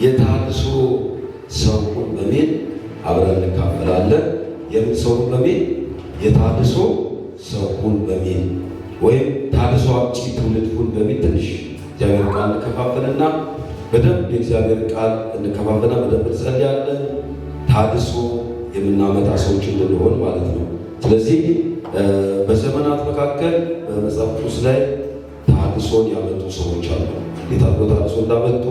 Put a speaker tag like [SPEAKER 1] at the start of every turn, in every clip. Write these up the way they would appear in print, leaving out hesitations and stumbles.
[SPEAKER 1] የታድሶ ሰውን በሚል አብረን እንካፈላለን። የምን ሰውን በሚል የታድሶ ሰውን በሚል ወይም ታድሶ አምጪ ትውልድ ሁን በሚል ትንሽ እግዚአብሔር ቃል እንከፋፈልና በደንብ የእግዚአብሔር ቃል እንከፋፈልና በደንብ እንጸልያለን። ታድሶ የምናመጣ ሰዎች እንድንሆን ማለት ነው። ስለዚህ በዘመናት መካከል በመጽሐፍ ቅዱስ ላይ ታድሶን ያመጡ ሰዎች አሉ። እንዴት አድርገው ታድሶ እንዳመጡ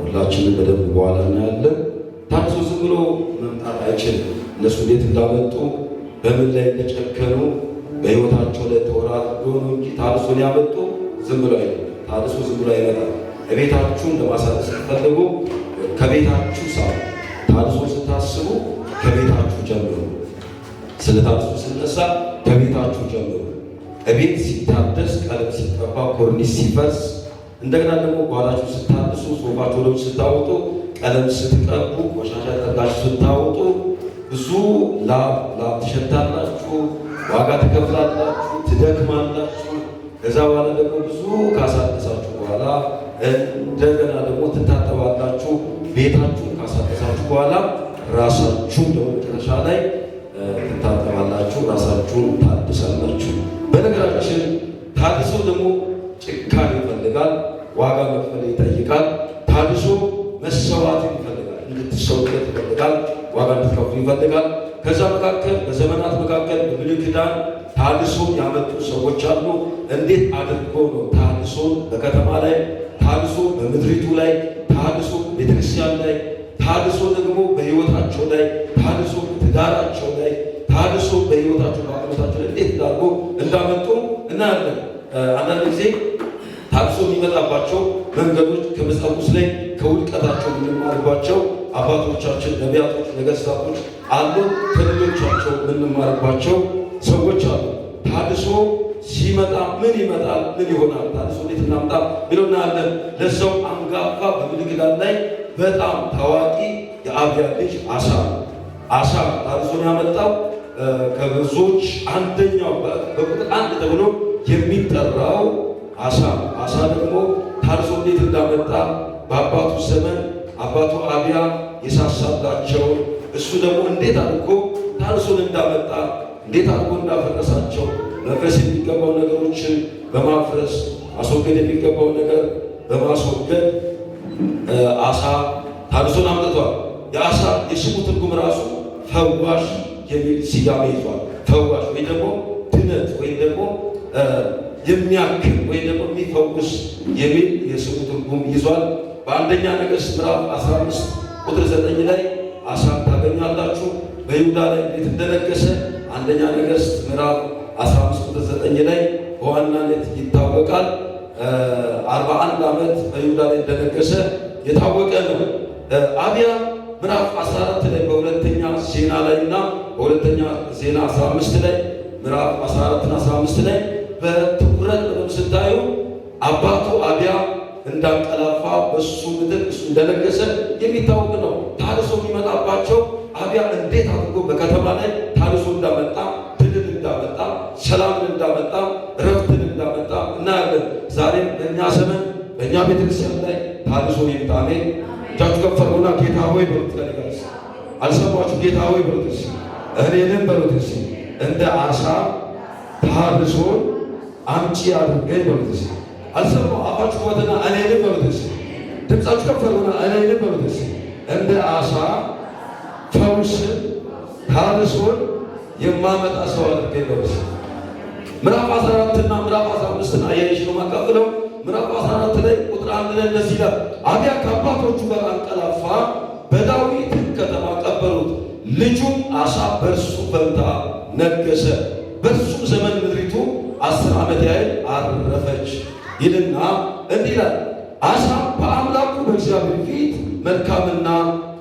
[SPEAKER 1] ሁላችንም በደንብ በኋላ እናያለን። ታድሶ ዝም ብሎ መምጣት አይችልም። እነሱ እንዴት እንዳመጡ በምን ላይ እንደጨከኑ በሕይወታቸው ላይ ተወራርዶ ነው እንጂ ታድሶን ያመጡ ዝም ብሎ አይደለም። ታድሶ ዝም ብሎ አይመጣም። ቤታችሁን ለማሳደስ ስትፈልጉ ከቤታችሁ ሳው ታድሶ ስታስቡ ከቤታችሁ ጀምሩ። ስለ ታድሶ ስነሳ ከቤታችሁ ጀምሩ። እቤት ሲታደስ፣ ቀለም ሲቀባ፣ ኮርኒስ ሲፈርስ፣ እንደገና ደግሞ ጓዳችሁ ስታድሱ፣ ሶፋችሁን ስታወጡ፣ ቀለም ስትቀቡ፣ ቆሻሻ ጠርጋችሁ ስታወጡ ብዙ ላብ ትሸታላችሁ፣ ዋጋ ትከፍላላችሁ፣ ትደክማላችሁ። ከዛ በኋላ ደግሞ ብዙ ካሳደሳችሁ በኋላ እንደገና ደግሞ ትታጠባላችሁ። ቤታችሁን ካሳደሳችሁ በኋላ ራሳችሁን ደግሞ መጨረሻ ላይ ትታጠባላችሁ፣ ራሳችሁን ታድሳላችሁ። በነገራችን ታድሶ ደግሞ ጭካኔ ይፈልጋል፣ ዋጋ መክፈል ይጠይቃል። ታድሶ መሰዋት ይፈልጋል፣ እንድትሰውበት ይፈልጋል፣ ዋጋ እንድትከፍሉ ይፈልጋል። ከዛ መካከል በዘመናት መካከል በብሉይ ኪዳን ታድሶ ያመጡ ሰዎች አሉ። እንዴት አድርጎ ነው ታድሶን በከተማ ላይ፣ ታድሶ በምድሪቱ ላይ፣ ታድሶ ቤተክርስቲያን ላይ፣ ታድሶ ደግሞ በሕይወታቸው ላይ፣ ታድሶ በትዳራቸው ላይ፣ ታድሶ በሕይወታቸው በአገልግሎታቸው ላይ እንዴት አድርጎ እንዳመጡ እናያለን። አንዳንድ ጊዜ ታድሶ የሚመጣባቸው መንገዶች ከመጽሐፍ ቅዱስ ላይ ከውድቀታቸው የምንማርባቸው አባቶቻችን ነቢያቶች፣ ነገሥታቶች አሉ። ከልጆቻቸው የምንማርባቸው ሰዎች አሉ። ታድሶ ሲመጣ ምን ይመጣል? ምን ይሆናል? ታድሶ እንዴት እናምጣ ብለው እናያለን። ለሰው አንጋፋ በብሉይ ኪዳን ላይ በጣም ታዋቂ የአብያ ልጅ አሳ ታድሶን ያመጣው ከብዙዎች አንደኛው በቁጥር አንድ ተብሎ የሚጠራው አሳ ደግሞ ታድሶ እንዴት እንዳመጣ በአባቱ ዘመን አባቱ አብያ የሳሳላቸው እሱ ደግሞ እንዴት አድርጎ ታድሶን እንዳመጣ እንዴት አድርጎ እንዳፈረሳቸው መፍረስ የሚገባው ነገሮችን በማፍረስ ማስወገድ የሚገባው ነገር በማስወገድ አሳ ታድሶን አምጥቷል። የአሳ የስሙ ትርጉም ራሱ ፈዋሽ የሚል ስያሜ ይዟል። ፈዋሽ ወይ ደግሞ ድነት ወይ ደግሞ የሚያክም ወይ ደግሞ የሚፈውስ የሚል የስሙ ትርጉም ይዟል። በአንደኛ ነገሥት ምዕራፍ 15 ቁጥር 9 ላይ አሳ ታገኛላችሁ። በይሁዳ ላይ እንዴት እንደነገሰ አንደኛ ነገሥት ምዕራፍ 15 ቁጥር 9 ላይ በዋናነት ይታወቃል። 41 ዓመት በይሁዳ ላይ እንደነገሰ የታወቀ ነው። አብያ ምዕራፍ 14 ላይ በሁለተኛ ዜና ላይ እና በሁለተኛ ዜና 15 ላይ ምዕራፍ 14 እና 15 ላይ በትኩረት ስታዩ አባቱ አብያ እንዳንቀላፋ በሱ ምድር እሱ እንደነገሰ የሚታወቅ ነው። ታድሶ የሚመጣባቸው አብያ እንዴት አድርጎ በከተማ ላይ ታድሶ እንዳመጣ፣ ድልን እንዳመጣ፣ ሰላምን እንዳመጣ፣ እረፍትን እንዳመጣ እናያለን። ዛሬም በእኛ ዘመን በእኛ ቤተክርስቲያን ላይ ታድሶ ይምጣ። አሜን። እጃችሁ ከፍ አድርጉና ጌታ ሆይ በሉት። ለነገርስ አልሰማችሁ? ጌታ ሆይ በሉት። እኔንም በሉት እንደ አሳ ታድሶን አምጪ አድርገኝ በሉት። አልሰማሁ? አፋችሁ ወተና እኔንም በሉት። ድምፃችሁ ከፍ አድርጉና እኔንም በሉት እንደ አሳ ፈውስን ታድሶን የማመጣ ሰው አድርገኝ በሉት። ምዕራፍ 14 እና ምዕራፍ 15 አያይሽ ነው ማካፈለው። ምዕራፍ 14 ላይ ቁጥር 1 ላይ እንደዚህ ይላል፣ አብያ ከአባቶቹ ጋር አንቀላፋ፣ በዳዊት ከተማ ቀበሩት፣ ልጁም አሳ በእርሱ ፈንታ ነገሰ። በእርሱም ዘመን ምድሪቱ 10 ዓመት ያህል አረፈች ይልና እንዲህ ይላል፣ አሳ በአምላኩ በእግዚአብሔር ፊት መልካምና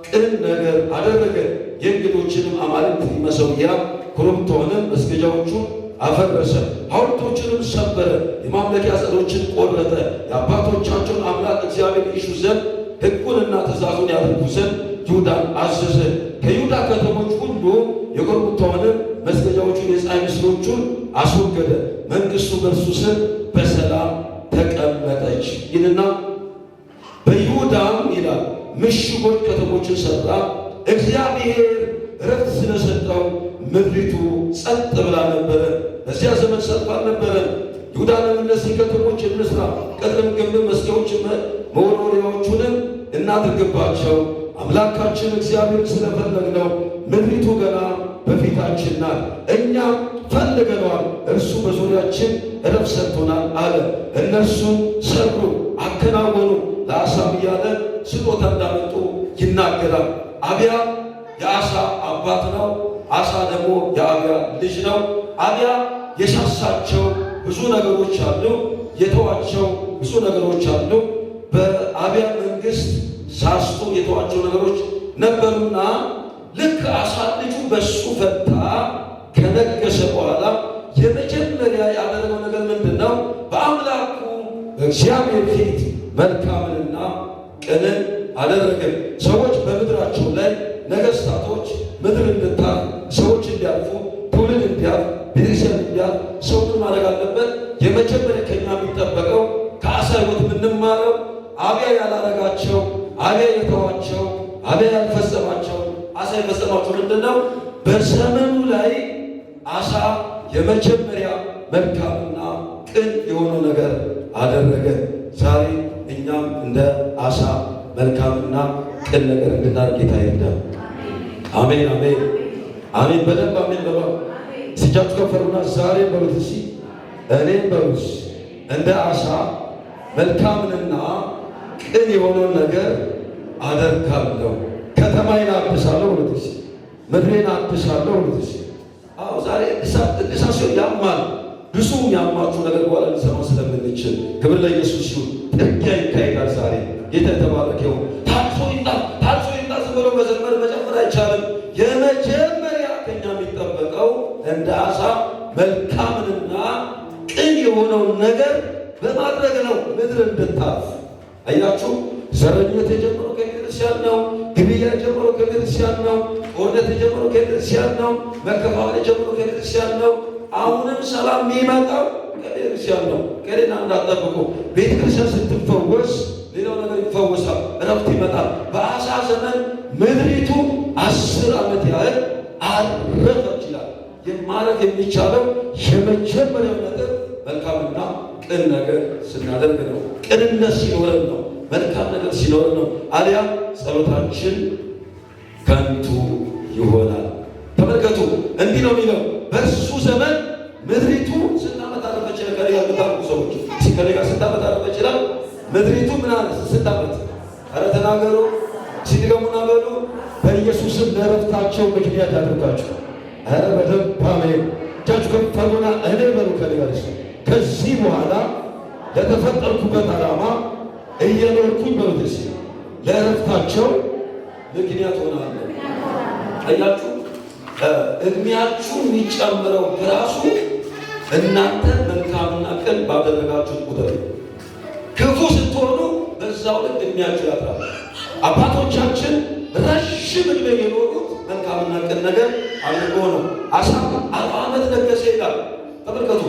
[SPEAKER 1] ቅን ነገር አደረገ። የእንግዶችንም አማልክት መሠዊያ ኮረብታውንም መስገጃዎቹን አፈረሰ፣ ሐውልቶችንም ሰበረ፣ የማምለኪያ ዐፀዶችን ቆረጠ። የአባቶቻቸውን አምላክ እግዚአብሔር ይሹ ዘንድ ሕጉንና ትእዛዙን ያደርጉ ዘንድ ይሁዳን አዘዘ። ከይሁዳ ከተሞች ሁሉ የኮረብታውንም መስገጃዎቹን የፀሐይ ምስሎቹን አስወገደ። መንግሥቱ በእርሱ ስር በሰላም ተቀመጠች ይልና በይሁዳም ይላል ምሽጎች ከተሞችን ሠራ። እግዚአብሔር ዕረፍት ስለሰጠው ምድሪቱ ጸጥ ብላ ነበረ። በዚያ ዘመን ሰልፍ አልነበረም። ይሁዳንም እነዚህ ከተሞች እንሥራ፣ ቅጥርም፣ ግንብ፣ መስገጃዎችን፣ መወርወሪያዎቹንም እናድርግባቸው። አምላካችን እግዚአብሔር ስለፈለግነው ምድሪቱ ገና በፊታችን ናት፣ እኛም ፈልገነዋል፣ እርሱ በዙሪያችን ዕረፍት ሰጥቶናል አለ። እነርሱም ሠሩ፣ አከናወኑ። ለአሳም እያለ ስጦታ እንዳመጡ ይናገራል። አብያ የአሳ አባት ነው። አሳ ደግሞ የአብያ ልጅ ነው። አብያ የሳሳቸው ብዙ ነገሮች አሉ፣ የተዋቸው ብዙ ነገሮች አሉ። በአብያ መንግሥት ሳስቶ የተዋቸው ነገሮች ነበሩና ልክ አሳ ልጁ በሱ ፈንታ ከነገሰ በኋላ የመጀመሪያ ያደረገው ነገር ምንድን ነው? በአምላኩ በእግዚአብሔር ፊት መልካምንና ቅንን አደረገ። ሰዎች በምድራቸው ላይ ነገሥታቶች ምድር እንድታርፍ፣ ሰዎች እንዲያልፉ፣ ትውልድ እንዲያልፍ፣ ቤተክርስቲያን እንዲያልፍ ሰው ምን ማድረግ አለበት? የመጀመሪያ ከኛ የሚጠበቀው ከአሳ ሕይወት የምንማረው አብያ ያላረጋቸው፣ አብያ የተዋቸው፣ አብያ ያልፈጸማቸው፣ አሳ የፈጸማቸው ምንድን ነው? በዘመኑ ላይ አሳ የመጀመሪያ መልካምና ቅን የሆነው ነገር አደረገ። ዛሬ እኛም እንደ አሳ መልካምና ቅን ነገር እንድናደርግ ጌታ ይርዳን። አሜን፣ አሜን፣ አሜን። በደንብ አሜን በሉ። እጃችሁ ከፈሩና ዛሬ በሉት እስኪ እኔም በሉት እንደ አሳ መልካምንና ቅን የሆነውን ነገር አደርጋለሁ። ከተማዬን አድሳለሁ በሉት እስኪ፣ ምድሬን አድሳለሁ በሉት እስኪ። አዎ ዛሬ እድሳት ሲሆን ያማል። ብዙ ያማችሁ ነገር በኋላ ልንሰማው ስለምንችል ክብር ለኢየሱስ ይሁን። ጥርጊያ ይካሄዳል ዛሬ። ጌታ የተባረከ ይሁን። ታድሶ ይምጣ ዝም ብሎ መዘመር መጨመር አይቻልም። የመጀመሪያ ከኛ የሚጠበቀው እንደ አሳ መልካምንና ቅን የሆነውን ነገር በማድረግ ነው ምድር እንድታርፍ። አያችሁ፣ ዘረኝነት የጀመረው ከቤተክርስቲያን ነው። ግድያ የጀመረው ከቤተክርስቲያን ነው። ጦርነት የጀመረው ከቤተክርስቲያን ነው። መከፋፈል የጀመረው ከቤተክርስቲያን ነው። አሁንም ሰላም የሚመጣው ከቤተክርስቲያን ነው። ከሌላ እንዳትጠብቁ። ቤተክርስቲያን ስትፈወስ ሌላው ነገር ይፈወሳል፣ እረፍት ይመጣል። በአሳ ዘመን ምድሪቱ 10 ዓመት ያህል አረፈች ይላል። የማረፍ የሚቻለው የመጀመሪያው ነገር መልካምና ቅን ነገር ስናደርግ ነው። ቅንነት ሲኖረን ነው። መልካም ነገር ሲኖረን ነው። አሊያ ጸሎታችን ከንቱ ይሆናል። ተመልከቱ፣ እንዲህ ነው የሚለው በእሱ ዘመን ምድሪቱ ስንት ዓመት አረፈች? ነገር ያልታወቁ ሰዎች ሲከለጋ ስንት ዓመት አረፈች ይላል። ምድሪቱ ምን አለ? ስንት ዓመት? ኧረ ተናገሩ፣ ሲድገሙና በሉ። በኢየሱስም ለዕረፍታቸው ምክንያት ያደርጋቸው። ኧረ በደንብ አሜን። እጃችሁ ከፍ አድርጉና እኔ በሉ ከሊጋርስ ከዚህ በኋላ ለተፈጠርኩበት ዓላማ እየኖርኩኝ በሉትስ ለዕረፍታቸው ምክንያት ሆናለሁ። አያችሁ፣ እድሜያችሁ የሚጨምረው በራሱ እናንተ መልካምና ቅን ባደረጋችሁት ቁጥር። ክፉ ስትሆኑ በዛው ልክ እድሜያችሁ ያጥራል። አባቶቻችን ረዥም ዕድሜ የኖሩት መልካምና ቅን ነገር አድርጎ ነው። አሳ 40 ዓመት ነገሰ ይላል። ተመልከቱ፣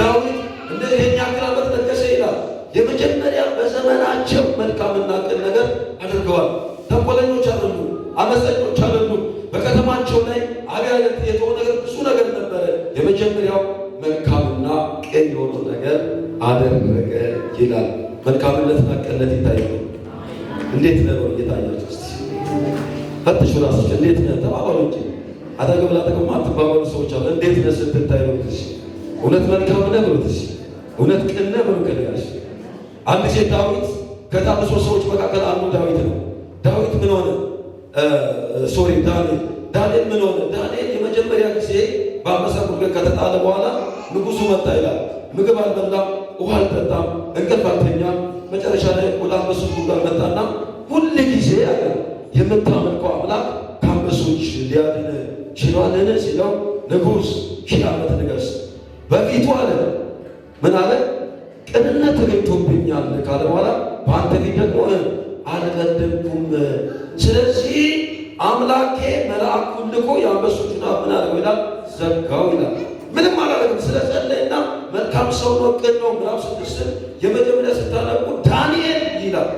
[SPEAKER 1] ዳዊት እንደ ይሄን ያክል ዓመት ነገሰ ይላል። የመጀመሪያ በዘመናቸው መልካምና ቅን ነገር አድርገዋል። ተንኮለኞች አይደሉ፣ አመፀኞች አይደሉ። በከተማቸው ላይ አብያለት የተሆነ ነገር ብዙ ነገር ነበረ። የመጀመሪያው መልካምና ቅን የሆነው ነገር አደረገ ይላል። መልካምነትና ቅንነት ይታያል። እንዴት ነው እየታያችሁ? እስቲ ፈትሹ ራሳችሁ። እንዴት ነው ተባባሉ እንጂ አጠገብ ላጠገብ ማትባባሉ ሰዎች አሉ። እንዴት ነው ስትታዩ? እውነት መልካም ነው ብሉት። እውነት ቅን ነው ብሉት። አንድ ሴት ዳዊት ከታመሱ ሰዎች መካከል አንዱ ዳዊት ነው። ዳዊት ምን ሆነ? ዳንኤል ምን ሆነ? ዳንኤል የመጀመሪያ ጊዜ በአንበሳ ጉድጓድ ከተጣለ በኋላ ንጉሱ መጣ ይላል። ምግብ አልበላም፣ ውሃ አልጠጣም፣ እንቅልፍ አልተኛም። መጨረሻ ላይ ወደ አንበሶች ጉድጓድ መጣና ሁል ጊዜ አለ የምታመልከው አምላክ ከአንበሶች ሊያድን ችሏልን ሲለው ንጉሥ 1000 ዓመት ንገስ በፊቱ አለ። ምን አለ? ቅንነት ተገኝቶብኛል ካለ በኋላ በአንተ ፊት ደግሞ አልበደልኩም። ስለዚህ አምላኬ መልአኩን ልኮ የአንበሶቹን አፍ ምን አደረገው ይላል? ዘጋው ይላል። ምንም አላደረግም። ስለጸለየና መልካም ሰው ነው፣ ቅን ነው። ምዕራፍ 6 የመጀመሪያ ስታነቡ ዳንኤል ይላል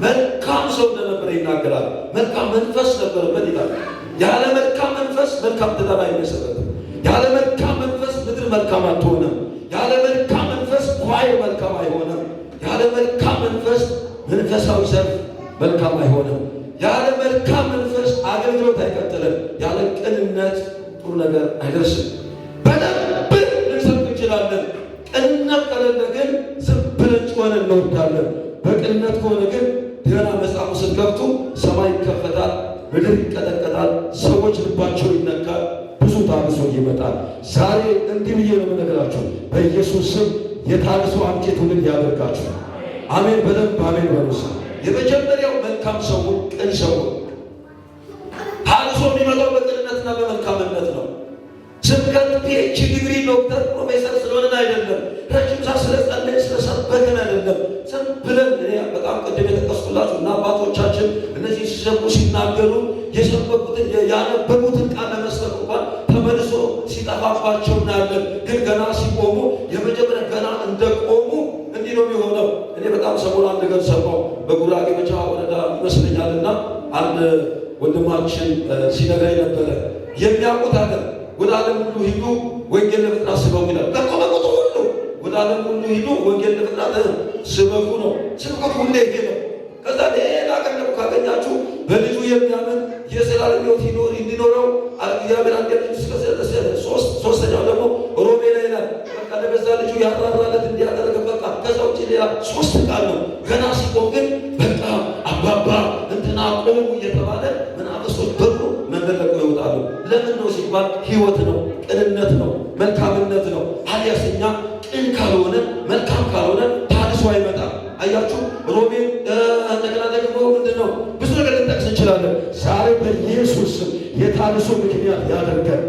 [SPEAKER 1] መልካም ሰው እንደነበረ ይናገራል። መልካም መንፈስ ነበረበት ይላል። ያለ መልካም መንፈስ መልካም ትዳር አይመሰረትም። ያለ መልካም መንፈስ ምድር መልካም አትሆንም። ያለ መልካም መንፈስ ኳይ መልካም አይሆንም። ያለ መልካም መንፈስ መንፈሳዊ ሰልፍ መልካም አይሆንም። ያለ መልካም መንፈስ አገልግሎት አይቀጥልም። ያለ ቅንነት ጥሩ ነገር አይደርስም። በደንብ ልንሰብክ እንችላለን። ቅንነት ከሌለ ግን ዝም ብለን ጮኸን እንወዳለን። በቅንነት ከሆነ ግን ገና መጽሐፉ ስትከፍቱ ሰማይ ይከፈታል፣ ምድር ይቀጠቀጣል፣ ሰዎች ልባቸው ይነካል፣ ብዙ ታድሶ ይመጣል። ዛሬ እንዲህ ብዬ ነው የምነግራችሁ፣ በኢየሱስ ስም የታድሶ አምጪ ትውልድ ያደርጋችሁ። አሜን። በደንብ አሜን በሉስ። የመጀመሪያው መልካም ሰው፣ ቅን ሰው። ታድሶ የሚመጣው በቅንነትና በመልካምነት ነው። ስብከት ፒኤች ዲግሪ ዶክተር ፕሮፌሰር ስለሆነን አይደለም። ረጅም ሰዓት ስለጸለይን ስለሰበክን አይደለም። ዝም ብለን እኔ በጣም ቅድም የጠቀስኩላችሁ እና አባቶቻችን እነዚህ ሲሰሙ ሲናገሩ የሰበኩትን ያነበቡትን ቃል ለመስጠት እንኳን ተመልሶ ሲጠፋባቸው እናያለን። ግን ገና ሲቆሙ የመጀመሪያ ገና እንደቆሙ እንዲህ ነው የሚሆነው። እኔ በጣም ሰሞኑን አንድ ነገር ሰማሁ። በጉራጌ መቻ ወረዳ ይመስለኛልና አንድ ወንድማችን ሲነግረኝ ነበረ። የሚያውቁት ሀገር ወደ ዓለም ሁሉ ሂዱ ወንጌል ለፍጥረት ስበኩ ይላል። ለቆመቁት ሁሉ ወደ ዓለም ሁሉ ሂዱ ወንጌል ለፍጥረት ስበኩ ነው። ስብከት ሁሌ ይሄ ነው። ከዛ ሌላ ቀን ደግሞ ካገኛችሁ በልጁ የሚያምን የዘላለም ሕይወት እንዲኖረው እግዚአብሔር አንድ ልጅ ስለሰጠ ሶስተኛው ደግሞ ሮሜ ላይ ይላል። በቃ ለገዛ ልጁ ያራራለት እንዲያደርግ በቃ ከዛ ውጭ ሌላ ሶስት ቃል ነው። ገና ሲቆም ግን በቃ አባባ እንትና ቆሙ እየተባለ መናፍስቶች በሩ መንገድ ለቀው ይወጣሉ። ለምን ነው ሲባል ሕይወት ነው፣ ቅንነት ነው፣ መልካምነት ነው። አሊያስ እኛ ቅን ካልሆነ መልካም ካልሆነ ታድሶ አይመጣም። አያችሁ ሮሜ እንደገና ደግሞ ምንድን ነው ብዙ ነገር ልንጠቅስ እንችላለን። ዛሬ በኢየሱስ ስም የታድሶ ምክንያት ያደርገን።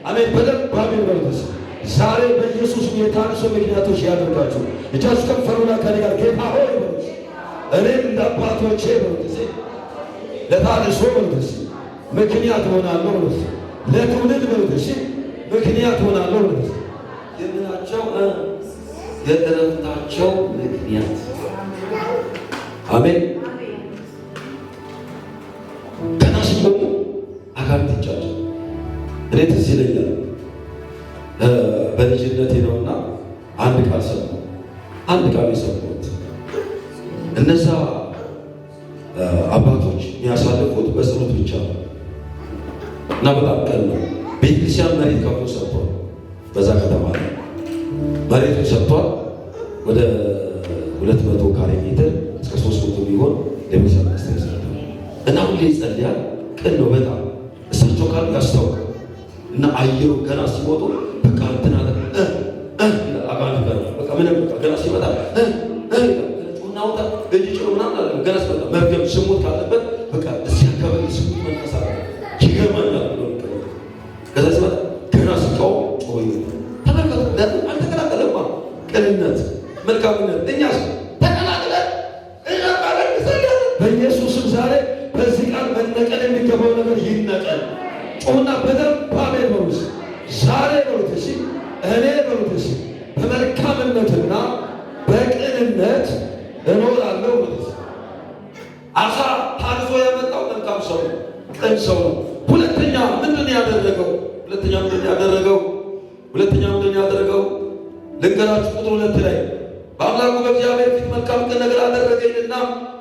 [SPEAKER 1] አሜን። በደንብ አሜን በሉት። ዛሬ በኢየሱስ ስም የታድሶ ምክንያቶች ያደርጋችሁ። እጃችሁ ከፍ አድርጉና ከኔ ጋር ጌታ ሆይ በሉት። እኔም እንደ አባቶቼ በሉት ለታድሶ በሉት ምክንያት ሆናለሁ በሉት። ለትውልድ በሉት ምክንያት ሆናለሁ በሉት። የምናቸው የእረፍታቸው ምክንያት አሜን። ገና ሲቆሙ አጋንንት ይጫጫ። እኔ ትዝ ይለኛል በልጅነቴ ነውና አንድ ቃል ሰማሁ። አንድ ቃል የሰማሁት እነዛ አባቶች የሚያሳልፉት በጸሎት ብቻ ነው እና በጣም ቀን ነው። ቤተክርስቲያን መሬት ከፍቶ ሰጥቷል። በዛ ከተማ ላይ መሬቱ ሰጥቷል። ወደ 200 ካሬ ሜትር እስከ 300 ቢሆን ለቤተክርስቲያን መስጠት ይሰጣል እና ሁሌ ይጸልያል። ቅን ነው በጣም እሳቸው ካሉ ያስታውቃል እና አየሩ ገና ሲወጡ በቃ እንትን አለ አጋንንት ጋር በቃ ምንም በቃ ገና ሲመጣ ጩናውታ እጅ ጭሩ ምናምን አለ ገና ሲመጣ መርገም ስሙት ካለበት በቃ እዚህ አካባቢ ስሙት መንፈሳ ይገርማኛል ብሎ ከዛ ሲመጣ ገና ሲቃው ጮይ ተመልከቱ። አልተቀላቀለማ ቅንነት መልካምነት እኛስ ተቀላቅለን እናቃለን። በኢየሱስም ዛሬ በዚህ ቃል መነቀል የሚገባው ነገር ይነቀል። ጮና በደንብ አሜን በሉት። ዛሬ በሉት እሺ፣ እኔ በሉት እሺ፣ በመልካምነትና በቅንነት እኖራለሁ በሉት። አሳ ታድሶ ያመጣው መልካም ሰው ነው፣ ቅን ሰው ነው። ሁለተኛ ምንድን ያደረገው? ሁለተኛ ምንድን ያደረገው ልንገራችሁ። ቁጥር 2 ላይ በአምላኩ በእግዚአብሔር ፊት መልካም ቅን ነገር አደረገኝና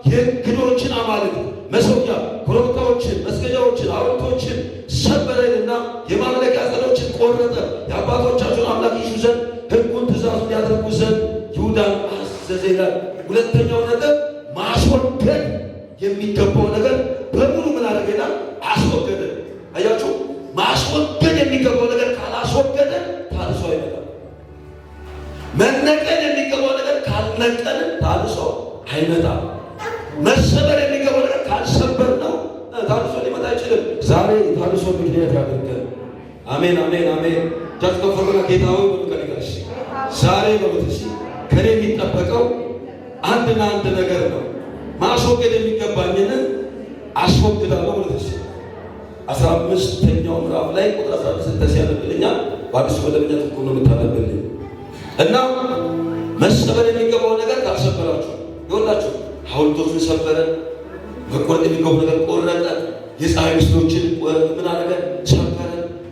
[SPEAKER 1] የእንግዶችን አማልክት መሠዊያ፣ ኮረብታዎችን፣ መስገጃዎችን፣ ሐውልቶችን ሰበረንና የማምለኪያ ዐፀዶችን ቆረጠ። የአባቶቻቸውን አምላክ ይሹ ዘንድ ሕጉን ትእዛዙን ያደርጉ ዘንድ ይሁዳን አዘዘ ይላል። ሁለተኛው ነገር ማስወገድ የሚገባው ነገር በሙሉ ምን አደረገ ይላል? አስወገደ። አያችሁ፣ ማስወገድ የሚገባው ነገር ካላስወገደ ታድሶ አይመጣም። መነቀል የሚገባው ነገር ካልነቀል ታድሶ አይመጣም። መሰበር የሚገባው ነገር ካልሰበር ነው ታድሶ ሊመጣ አይችልም። ዛሬ ታድሶ ምክንያት ያደርገን። አሜን አሜን አሜን። ጃት ከፈረና ጌታ ሆይ በልከንጋሽ ዛሬ በመትሲ ከኔ የሚጠበቀው አንድና አንድ ነገር ነው። ማስወገድ የሚገባኝን አስወግዳለሁ ማለት ነው። 15ኛው ምዕራፍ ላይ ቁጥር 16 ያነብልኛል። በአዲሱ መደበኛ ትርጉም ነው የምታነብልኝ እና መሰበር የሚገባው ነገር ካልሰበራችሁ ይወላችሁ ሐውልቶችን ሰበረ፣ መቆረጥ የሚገባው ነገር ቆረጠ፣ የፀሐይ ምስሎችን ምን አደረገ? ሰበረ።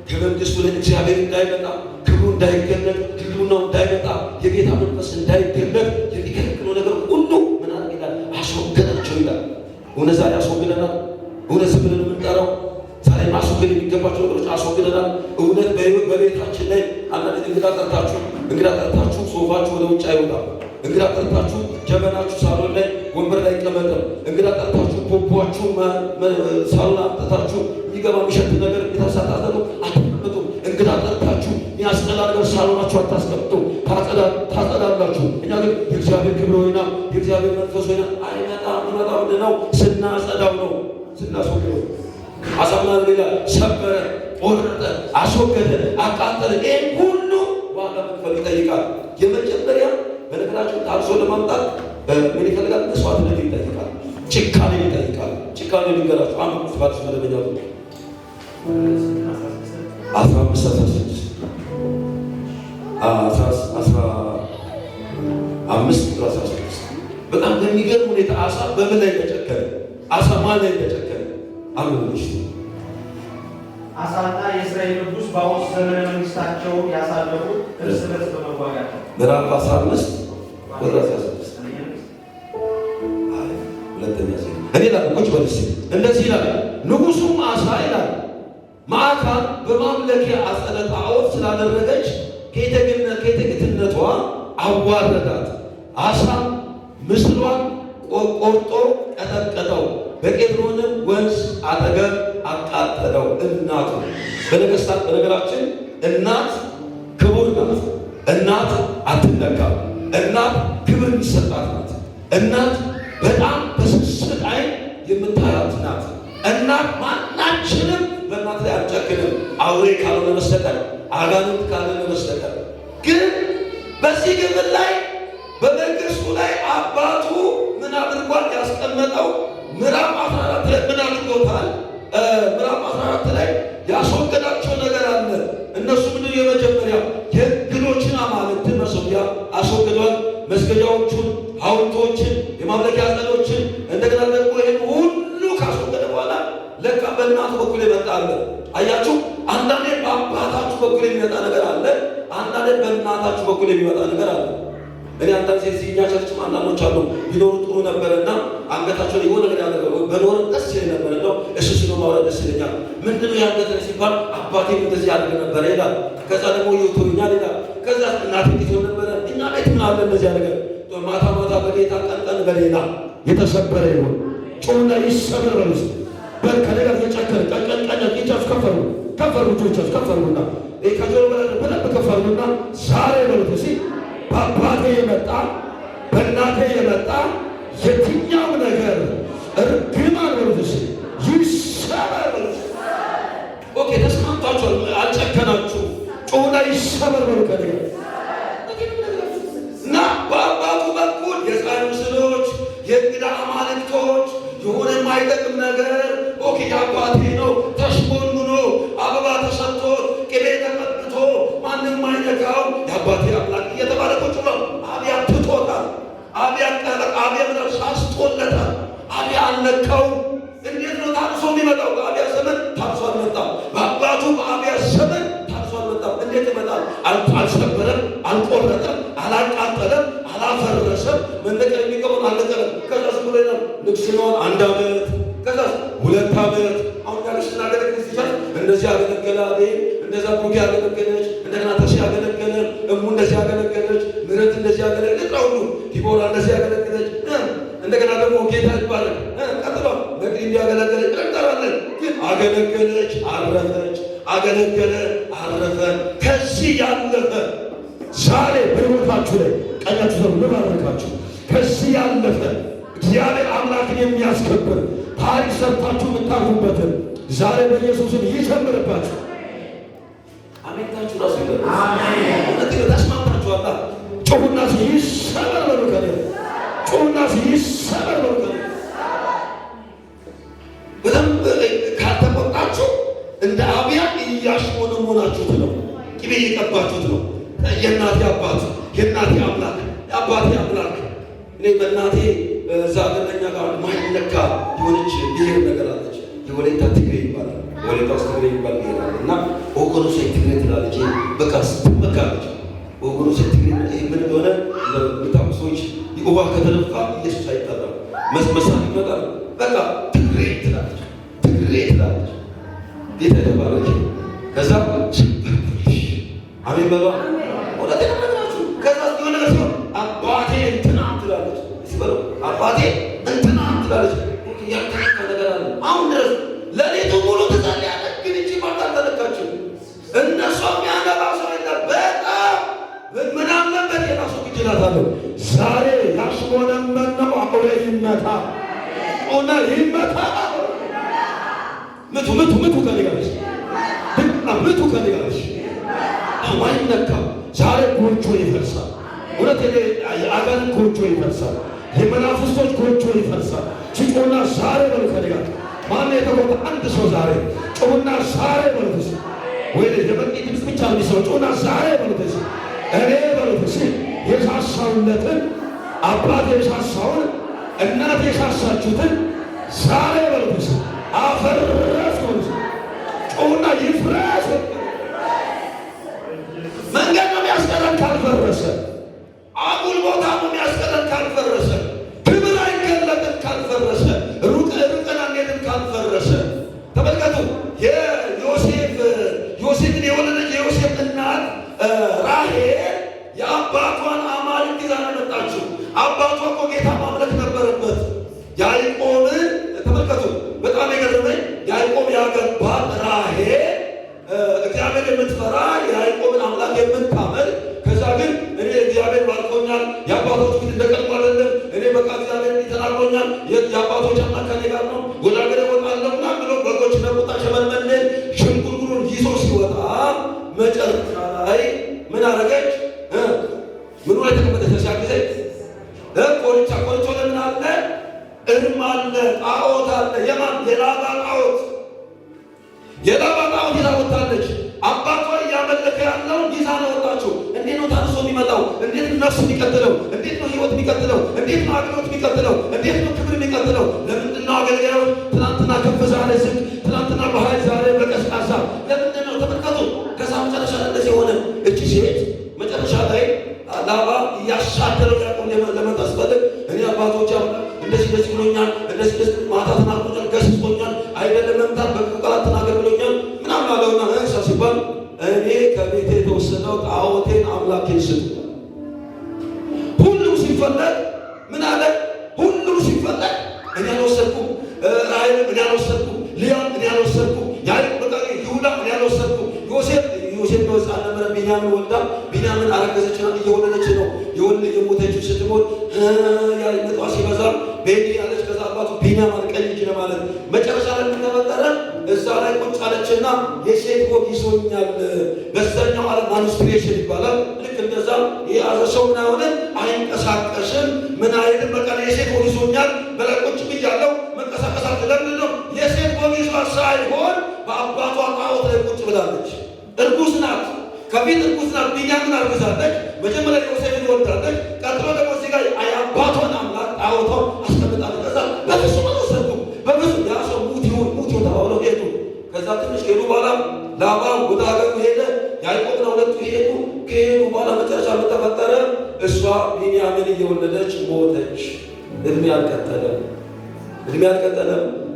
[SPEAKER 1] ከመንግስቱ ላይ እግዚአብሔር እንዳይመጣ፣ ክብሩ እንዳይገለጥ፣ ህልውናው እንዳይመጣ፣ የጌታ መንፈስ እንዳይገለጥ የሚከለክለው ነገር ሁሉ ምን አደረገ ይላል? አስወገዳቸው ይላል። እውነት ዛሬ አስወግደናል? እውነት ዝም ብለን የምንጠራው ዛሬ ማስወገድ የሚገባቸው ነገሮች አስወግደናል። እውነት በቤታችን ላይ አንዳንድ እንግዳ ጠርታችሁ ሶፋችሁ ወደ ውጭ አይወጣም። እንግዳ ጠርታችሁ ጀበናችሁ ሳሎን ላይ ወንበር ላይ አይቀመጥም። እንግዳ ጠርታችሁ ፖፖችሁ ሳሎን አምጥታችሁ የሚገባ የሚሸት ነገር የታሳታዘሉ አትቀመጡ። እንግዳ ጠርታችሁ የሚያስጠላ ነገር ሳሎናችሁ አታስቀምጡ። ታጸዳላችሁ። እኛ ግን የእግዚአብሔር ክብር ወይና የእግዚአብሔር መንፈስ ወይና አይመጣም። ነው ስናጸዳው ነው ስናስወግደው። አሳምና ሌላ ሰበረ፣ ቆረጠ፣ አስወገደ፣ አቃጠለ። ይህ ሁሉ ዋጋ መክፈል ይጠይቃል። የመጀመሪያ በነገራችን ታርሶ ለማምጣት ምን ይፈልጋል? መስዋዕትነት ይጠይቃል፣ ጭካኔ ይጠይቃል። ጭካኔ ሊገራችሁ አንዱ ስፋት መደበኛ ነው 15 በጣም በሚገርም ሁኔታ አሳ በምን ላይ ተጨከረ? አሳ ማን ላይ ተጨከረ? አምኖሽ
[SPEAKER 2] አሳና የእስራኤል ንጉሥ በአሞጽ ዘመነ መንግስታቸው ያሳለፉት እርስ በርስ በመዋጋት ነው።
[SPEAKER 1] ምዕራፍ 15 ቁጥር 16 ሁለተኛ እኔ ላቆች በልስ እንደዚህ ይላል። ንጉሡም አሳ ይላል ማዕካን በማምለኪያ አጸደ ጣዖት ስላደረገች ከየትዕግትነቷ አዋረዳት። አሳ ምስሏን ቆርጦ ቀጠቀጠው፣ በቄድሮንም ወንዝ አጠገብ አቃጠለው። እናቱ በነገሥታት በነገራችን እናት ክቡር ናት። እናት አትነካም። እናት ክብር የሚሰጣት ናት። እናት በጣም በስስት ዓይን የምታያት ናት። እናት ማናችንም በእናት ላይ አንጨክንም፣ አውሬ ካልሆነ በስተቀር አጋንንት ካልሆነ በስተቀር። ግን በዚህ ግብር ላይ በመንግስቱ ላይ አባቱ ምን አድርጓል? ያስቀመጠው ምዕራፍ 14 ላይ ምን አድርጎታል? ምዕራፍ 14 ላይ ያስወገዳቸው ነገር አለ። እነሱ ምንድን የመጀመሪያ የእንግዶችን አማልክት መሰዊያ አስወግዷል። መስገጃዎቹን፣ ሐውልቶችን፣ የማምለኪያ ዐፀዶችን እንደገና ደግሞ ይህን ሁሉ ካስወገደ በኋላ ለካ በእናቱ በኩል የመጣ አለ። አያችሁ፣ አንዳንዴ በአባታችሁ በኩል የሚመጣ ነገር አለ፣ አንዳንዴ በእናታችሁ በኩል የሚመጣ ነገር አለ። እኔ አንዳንድ ጊዜ እኛ ቸርችም አንዳንዶች አሉ ቢኖሩ ጥሩ ነበረና አንገታቸውን የሆነ ነገር ያደረገው በኖር ደስ ይለኝ ነበር ነው እሱ ሲኖር ማውራት ደስ ይለኛል። ምንድነው ያንገተ ሲባል አባቴ እንደዚህ ያደርግ ነበረ ይላል። ከዛ ደግሞ ይወቶኛል ይላል። ከዛ እናቴ ይዞ ነበረ። እኛ ቤት ምን አለ እንደዚህ ነገር ማታ ማታ በጌታ ቀን በሌላ የተሰበረ ይሁን ጮና ይሰበር በሉስ በከለጋር የጨከረ ቀን ይቻስ ከፈሩ ጆቻስ ከፈሩና ከጆሮ በደንብ ከፈሩና ዛሬ በሉት ሲ በአባቴ የመጣ በእናቴ የመጣ የትኛው ነገር እርግማን በሉት ይሰበር በሉት። ኦኬ ተስማምታችኋል? አልጨከናችሁ። ጮና ይሰበር በሉ ከለጋ እና በአባቱ በኩል የፀሐይ ምስሎች፣ የእንግዳ አማልክቶች፣ የሆነ የማይጠቅም ነገር ኦኬ የአባቴ ነው ተሽሞንሙኖ አበባ ተሰጥቶት ቅቤ ተቀብቶ ማንም ማይነካው የአባቴ አምላክ እየተባለ ቁጭ ብሎ አብያ ትቶታል። አብያ ምድር ሳስቶለታል። አብያ አልነካው። እንዴት ነው ታርሶ የሚመጣው? በአብያ ዘመን ታርሶ አልመጣም። በአባቱ በአብያ ዘመን ታርሶ አልመጣም። እንዴት ይመጣል? አልሰበረም፣ አልቆረጠም፣ አላቃጠለም፣ አላፈረሰም። መነቀል የሚገባውን አልነቀለም። ከዛ ስብሎ ነው ንግስናውን 1 ዓመት ከዛ 2 ዓመት አሁን ያለሽ ስናገለግል ሲቻል እንደዚህ ያገለገለ እንደዛ ብሩክ ያገለገለች እንደገና ተሽ ያገለገለ እሙ እንደዚህ ያገለገለች ምረት እንደዚህ ያገለገለች ሁሉ ዲቦራ እንደዚህ ያገለገለች እንደገና ደግሞ ጌታ ይባላል ቀጥሎ በግሪ እንዲያገለገለች እንጠራለን። ግን አገለገለች፣ አረፈች፣ አገለገለ፣ አረፈ። ከዚህ ያለፈ ዛሬ በሕይወታችሁ ላይ ቀኛችሁ ሰው ልባርካችሁ። ከዚህ ያለፈ እግዚአብሔር አምላክን የሚያስከብር ታሪክ ሰርታችሁ የምታርፉበትን ዛሬ በኢየሱስን ይጨምርባችሁ። አሜንታችሁ ራሱ ይበል። አሜን። እውነት ተስማምታችኋል? ጮሁና ይሰበር በሉ ከኔ ጮሁና ይሰበር በሉ ከኔ በደንብ ካልተቆጣችሁ እያሽሞነሞናችሁት ነው። ቅቤ እየቀባችሁት ነው። የእናቴ አባት፣ የእናቴ አምላክ፣ የአባቴ አምላክ። እኔ በእናቴ እዛ ገለኛ ጋር ማይነካ የሆነች ብሔር ነገር አለች። የወላይታ ትግሬ ይባላል። ወላይታ ውስጥ ትግሬ ይባል ብሔር አለ እና ኦርቶዶክስ ትግሬ ትላለች። በቃ ስትመካለች ኦርቶዶክስ ትግሬ ምን እንደሆነ ለምታውቁ ሰዎች ውሃ ከተነፋ ኢየሱስ አይጠራም። መስመሳት ይመጣል። በቃ ትግሬ ትላለች፣ ትግሬ ትላለች። ጌታ የተባረከ። ከዛ አሜን በሏ። ወላቴ ተመጣጣችሁ ከዛ የሆነ ነገር ሲሆን አባቴ እንትና ትላለች። ሲበሉ አባቴ እንትና ትላለች። ያልተነካ ነገር አለ። አሁን ድረስ ለሌቱ ሙሉ ትጸልያለች፣ ግን እቺ ማታ አልተነካችም። እነሷ የሚያነባ ሰው የለም። በጣም ምናምነበት የራሱ ግጅላት አለው። ዛሬ ያሽሞነመነው አውሬ ይመታ ሆነ ይመታ። ምቱ ምቱ ምቱ ከሊጋለች ምቱ ከሊጋለች አይነካ። ዛሬ ጎጆ ይፈርሳል። እውነት የአጋንንት ጎጆ ይፈርሳል። የመናፍስቶች ጎጆ ይፈርሳል። ጭቁና ዛሬ በሉ ከሊጋል ማን የተቆጣ አንድ ሰው ዛሬ ጭቁና ዛሬ በሉት። ወይ የመንቂ ድምፅ ብቻ ነው የሚሰው። ጭቁና ዛሬ በሉት። እኔ በሉት የሳሳውነትን አባት የሳሳውን እናት የሳሳችሁትን ዛሬ በሉት አፈረስ በሉት። ጭቁና ይፍረስ። መንገድ ነው የሚያስቀረን ካልፈረሰ። አጉል ቦታ ነው የሚያስቀረን ካልፈረሰ። ክብር አይገለጥም ካልፈረሰ። ሩቅን አንሄድም ካልፈረሰ። ተመልከቱ ዮሴፍን የወለደች የዮሴፍ እናት ራሔል የአባቷን አማልክት ይዛ ነው የመጣችው። አባቷ እኮ ጌታ ማምለክ ነበረበት። ያዕቆብን ተመልከቱ። በጣም የገረመኝ ያዕቆብ ያገባት ራሔል እግዚአብሔር የምትፈራ የያዕቆብን አምላክ የምታመልክ። ከዛ ግን እኔ እግዚአብሔር ባርኮኛል፣ የአባቶች ፊት እንደቀድሞ አይደለም፣ እኔ በቃ እግዚአብሔር ተናግሮኛል፣ የአባቶች አምላክ ከኔ ጋር ነው፣ ወደ አገሬ እወጣለሁ ምናምን ብሎ በጎች ነቁጣ ሸመልመሌ ሽንጉርጉሩን ይዞ ሲወጣ መጨረሻ ላይ ምን አደረገች? ምኑ ላይ ተቀመጠች? ተሻ ጊዜ ቆልቻ ለምን አለ? እርም አለ፣ ጣዖት አለ። የማን? የላባ ጣዖት። የላባ ጣዖት ይዛ ወጣለች። አባቷ እያመለከ ያለውን ይዛ ነው ወጣችው። እንዴት ነው ታርሶ የሚመጣው? እንዴት ነው ነፍስ የሚቀጥለው? እንዴት ነው ህይወት የሚቀጥለው? እንዴት ነው አገልግሎት የሚቀጥለው? እንዴት ነው ክብር የሚቀጥለው? ለምንድን ነው አገልጋዮች ትናንትና ከፍ ዛሬ ዝቅ፣ ትናንትና በኃይል ዛሬ በቀዝቃዛ? ለምንድን ነው? ተመልከቱ። ከዛ መጨረሻ እንደዚህ ሆነ። እቺ ሴት መጨረሻ ላይ ላባ እያሻደረው ያቆም ለመታስፈልግ እኔ አባቶች እንደዚህ ብሎኛል፣ እንደዚህ ማታ ተናግሮኛል፣ ገስጾኛል፣ አይደለም መምታት በቃላት ተናገር ብሎኛል ምናምን አለውና እንሳ ሲባል እኔ ከቤቴ የተወሰነው ጣዖቴን አምላኬን ስጡ። ሁሉም ሲፈለግ ምን አለ? ሁሉም ሲፈለግ እኔ አልወሰድኩም፣ ራሔልም እኔ አልወሰድኩም፣ ልያም እኔ አልወሰድኩም፣ ይሁዳ እኔ አልወሰድኩም። ዮሴፍ ነው ሕፃን ነበረ። ቢንያምን ወልዳ ቢንያምን አረገዘችና እየወለደች ነው የሞተችው። ስትሞት ምጧ ሲበዛ ቤቢ ያለች። ከዛ አባቱ ቢንያም ቀኝ እጅ ለማለት መጨረሻ ላይ ተፈጠረ። እዛ ላይ ቁጭ አለችና የሴት ወግ ይዞኛል፣ በዛኛው ዓለም ማኑስትሬሽን ይባላል። ልክ እንደዛ የያዘ ሰው ምን ሆነ? አይንቀሳቀስም፣ ምን አይልም። በቃ የሴት ወግ ይዞኛል በላይ ቁጭ ብያለሁ፣ መንቀሳቀስ ለምንድን ነው? የሴት ወግ ይዟ ሳይሆን በአባቷ ጣዖት ላይ ቁጭ ብላለች። እርጉዝ ናት፣ ከፊት እርጉዝ ናት። ቢንያምን አርግዛለች። መጀመሪያ ዮሴፍን ወልዳለች። ቀጥሎ ደግሞ እዚህ ጋር የአባቷን አምላክ ጣዖቷን አስቀምጣለች። ከዛ በፍጹም አልወሰድኩም፣ በፍጹም ያ ሰው ሙት ይሁን ተባብለው ሄዱ። ከዛ ትንሽ ከሄዱ በኋላ ላባ ወደ ሀገሩ ሄደ። ያዕቆብና ሁለቱ ሄዱ። ከሄዱ በኋላ መጨረሻ ተፈጠረ። እሷ ቢንያምን እየወለደች ሞተች። እድሜ አልቀጠለም።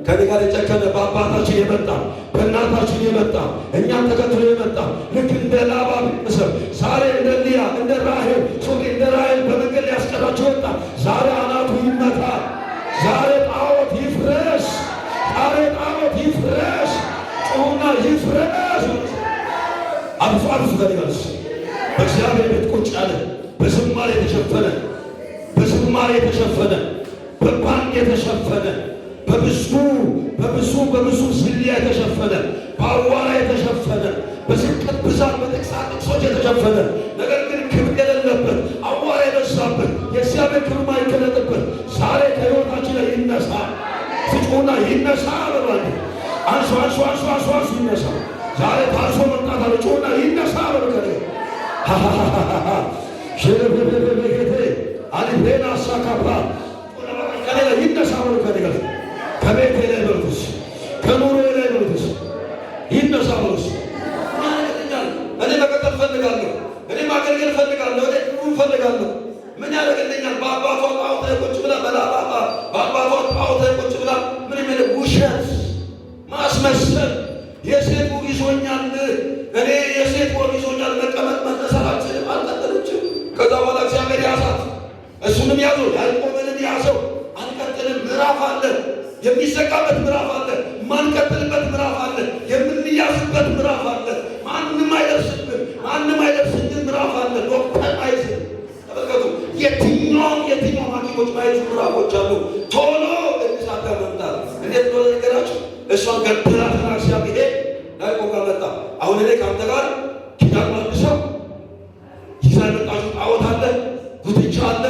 [SPEAKER 1] ከኔ ጋር የጨከነ በአባታችን የመጣ በእናታችን የመጣ እኛም ተከትሎ የመጣ ልክ እንደ ላባ ቤተሰብ ዛሬ እንደ ልያ እንደ ራሔል እንደ ራሔል በመንገድ ሊያስቀራቸው ወጣ። ዛሬ አናቱ ይመታ። ዛሬ ጣዖት ይፍረስ። ዛሬ ጣዖት ይፍረስ። ጩኹና ይፍረስ። አብዙ ከሊጋልስ በእግዚአብሔር ቤት ቁጭ ያለ በዝማሬ የተሸፈነ በባንክ የተሸፈነ በብዙ ዝልያ የተሸፈነ በአዋራ የተሸፈነ በስብከት ብዛት በጥቅሳጥቅሶች የተሸፈነ ነገር ግን ክብር የሌለበት አዋራ የበዛበት የእግዚአብሔር ክብር ማይገለጥበት ዛሬ ከሕይወታችን ላይ ይነሳ። ፍጩና ይነሳ። በባንድ አንሱ ይነሳ።
[SPEAKER 3] ዛሬ ታርሶ መምጣት አለ። ጮና ይነሳ በርከደ ሸለበበበበገቴ አሊቤና አሳካባ ከሌላ ይነሳ በርከደ ከቤቴ ላይ በርኩስ ከኑሮ ላይ በርኩስ ይነሳ በርኩስ። እኔ መቀጠል ፈልጋለሁ። እኔ ማገልገል ፈልጋለሁ። እኔ ፈልጋለሁ። ምን ያደርግልኛል? በአባቷ ጣዖት ላይ ቁጭ ብላ በአባቷ ጣዖት ላይ ቁጭ ብላ ምን የሚል ውሸት ማስመሰል። የሴት ወግ ይዞኛል፣ እኔ የሴት ወግ ይዞኛል፣ መቀመጥ መነሳት አልችልም፣ አልቀጥልችም። ከዛ በኋላ እግዚአብሔር ያዛት፣ እሱንም ያዘው፣ ያዕቆብንም ያዘው። አንቀጥልም። ምዕራፍ አለ፣ የሚዘጋበት ምዕራፍ አለ፣ ማንቀጥልበት ምዕራፍ አለ፣ የምንያዝበት ምዕራፍ አለ። ማንም አይደርስብን፣ ማንም አይደርስብን ምዕራፍ አለ። ዶክተር አይዝም። ተመልከቱ፣ የትኛውም ሐኪሞች ማይዙ ምዕራፎች አሉ። ቶሎ እንሳካ መምጣት እንዴት ነው ነገራችሁ? እሷን ገደላትና እግዚአብሔር ያዕቆብ ጋር መጣ። አሁን እኔ ከአንተ ጋር ኪዳን መልሰው ይዛ የመጣችሁ ጣዖት አለ፣ ጉትቻ አለ።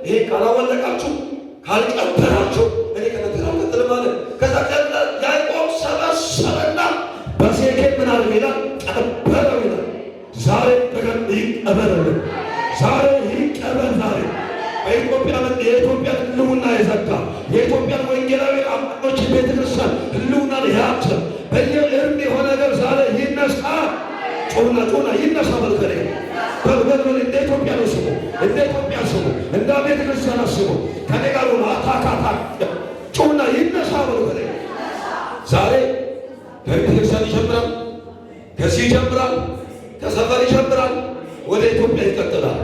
[SPEAKER 3] ይሄ ካላወለቃችሁ ካልቀበራችሁ እኔ ከነገር አልቀጥልም አለ። ከዛ ያዕቆብ ሰበሰበና በሴኬም ምን አለ ይላል? ቀበረው ይላል። ዛሬ ተገን ይቀበረልን፣ ዛሬ ይቀበር። ዛሬ የኢትዮጵያ ህልውና የዘጋ የኢትዮጵያን ወንጌላዊ አማኞች ቤተክርስቲያን ህልውና ያቸው በየእርም የሆነ ነገር ዛሬ ይነሳ። ጮና ይነሳ። በልከሬ በልበል እንደ ኢትዮጵያ ነው ስሙ፣ እንደ ኢትዮጵያ ስሙ፣ እንደ ቤተክርስቲያን ስሙ። ከኔ ጋር ሆነ አታካታ ጮና ይነሳ። በልከሬ ዛሬ ከቤተክርስቲያን ይጀምራል፣ ከዚህ ይጀምራል፣ ከሰፈር ይጀምራል፣ ወደ ኢትዮጵያ ይቀጥላል።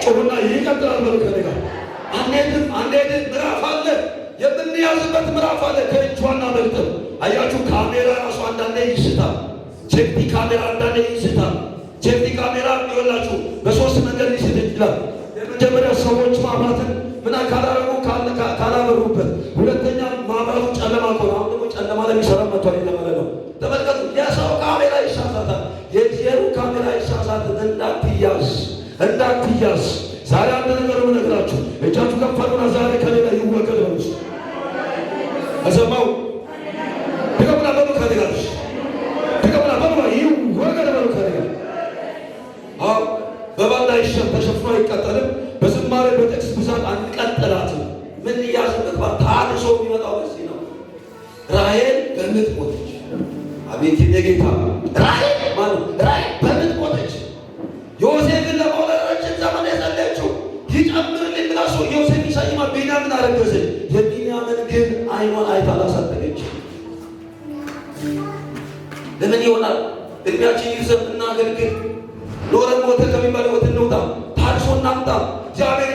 [SPEAKER 3] ጮና ይቀጥላል። በልከሬ ጋር አንዴት ምዕራፍ አለ፣ የምንያዝበት ምዕራፍ አለ። ከእጇና መልጥም አያችሁ። ካሜራ ራሱ አንዳንዴ ይስታል። ሴፍቲ ካሜራ አንዳንዴ ይስታል። ሴፍቲ ካሜራ ይወላችሁ በሶስት መንገድ ሊስት ይችላል። የመጀመሪያ ሰዎች ማብራትን ምን ካላረጉ ካላበሩበት፣ ሁለተኛ ማብራቱ ጨለማ ከሆነ አሁን ደግሞ ጨለማ ለሚሰራ መጥቷል የተባለ ነው። ተመልከቱ፣ የሰው ካሜራ ይሳሳታል፣ የእግዚአብሔር ካሜራ ይሳሳታል። እንዳትያዝ ዛሬ አንድ ነገር ነው ነገራችሁ። እጃችሁ ከፍ አድርጉና ዛሬ ከሌላ ይወገድ ነው እሱ አሰማው ድገሙና በሉ ከሌላሽ ድገሙና በሉ ይወገድ በሉ ከሌላ በባንዳ ይሸፍ ተሸፍኖ አይቀጠልም። በዝማሬ በጥቅስ ብዛት አንቀጥላትም። ምን እያዝበት ታድሶ የሚመጣው በዚህ ነው። ራሔል በምጥ ሞተች። አቤት የጌታ ራሔል ማለት ራሔል በምጥ ሞተች። ዮሴፍን ለመውለድ ረጅም ዘመን የጸለየችው ይጨምርልኝ ብላ ሰው ዮሴፍ ይሰይማ ቢንያምን አረገዘች። የቢንያምን ግን አይኗን አይታ አላሳደገችም። ለምን ይሆናል? እድሜያችን ይርዘም፣ እናገልግል፣ ኖረን ሞተ ከሚባል ሕይወት እንውጣ፣ ታድሶ እናምጣ። እግዚአብሔር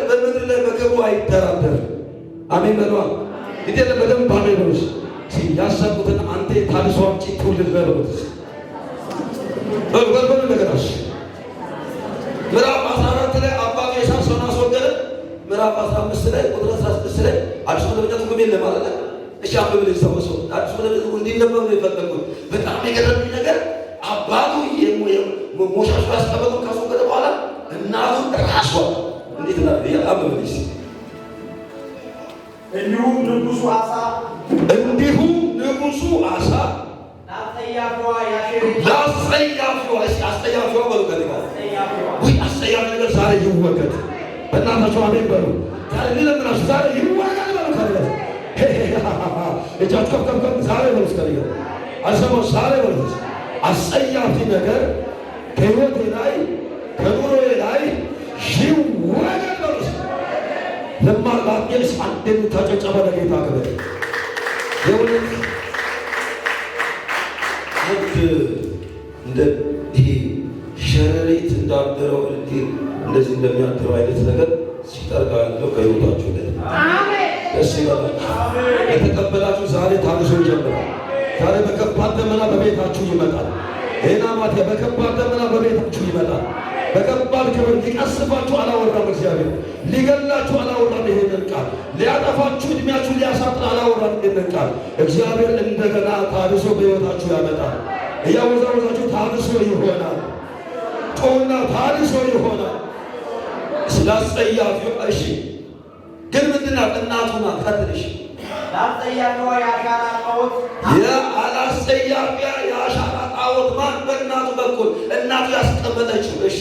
[SPEAKER 3] በምድር ላይ በክብሩ አይደራደርም። አሜን በለዋል። እንዴት በደንብ አሜን በሉስ። ያሰቡትን አንተ ታድሶ አምጪ ትውልድ በሉት። በሉ ነገራሽ ምዕራፍ 14 ላይ አባቱ ኤሳውን አስወገደ። ምዕራፍ 15 ላይ ቁጥር 16 ላይ አዲስ መደበኛ ትርጉም የለም ማለት ነው። እሺ አንብብልኝ ሰው አዲስ መደበኛ ትርጉም እንዲነበብ ነው የፈለግኩት። በጣም የገረመኝ ነገር አባቱ ሞሻሹ ያስቀመጠው ካስወገደ በኋላ እናቱን ራሷ እንዴት ነው አንብብልኝ።
[SPEAKER 2] እንዲሁም ንጉሡ አሳ አስጠያፊዋ በሉ ከሊማ ወይ አስጠያፊ ነገር ዛሬ ይወገድ። በእናታቸው አሜን በሉ። ዛሬ ሊለምናችሁ ዛሬ ይወገድ በሉ ከሊማ እጃችሁ ከፍ ዛሬ በሉ ከሊማ አልሰማው ዛሬ በሉ። አስጠያፊ ነገር ከሕይወቴ ላይ ከኑሮዬ ላይ ይወገድ በሉ። ለማላቄስ አንድ የምታጨጨበ ለጌታ ክብር የእውነት እንደ ይሄ ሸረሪት እንዳደረው እንደዚህ እንደሚያደረው አይነት ነገር ሲጠርጋ ያለው ከሕይወታችሁ ላይ ደስ ይበላችሁ። የተቀበላችሁ ዛሬ ታድሶ ይጀምራል። ዛሬ በከባድ ደመና በቤታችሁ ይመጣል። ይህና ማት በከባድ ደመና በቤታችሁ ይመጣል። በከባድ ክብር ሊቀስፋችሁ አላወራም። እግዚአብሔር ሊገላችሁ አላወራም። ይሄንን ቃል ሊያጠፋችሁ እድሜያችሁ ሊያሳጥር አላወራም። ይሄንን ቃል እግዚአብሔር እንደገና ታድሶ በሕይወታችሁ ያመጣል። እያወዛወዛችሁ ታድሶ ይሆናል። ጮና ታድሶ ይሆናል። ስላስጠያፊው እሺ፣ ግን ምንድናት? እናቱ ናት። ቀጥልሽ ለአስጠያፊዋ የአሻራ ጣዖት
[SPEAKER 3] የአላስጠያፊያ የአሻራ
[SPEAKER 2] ታቦት ማን? በእናቱ በኩል እናቱ ያስቀመጠችው። እሺ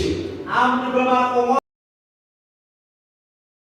[SPEAKER 4] አምድ በማቆሟ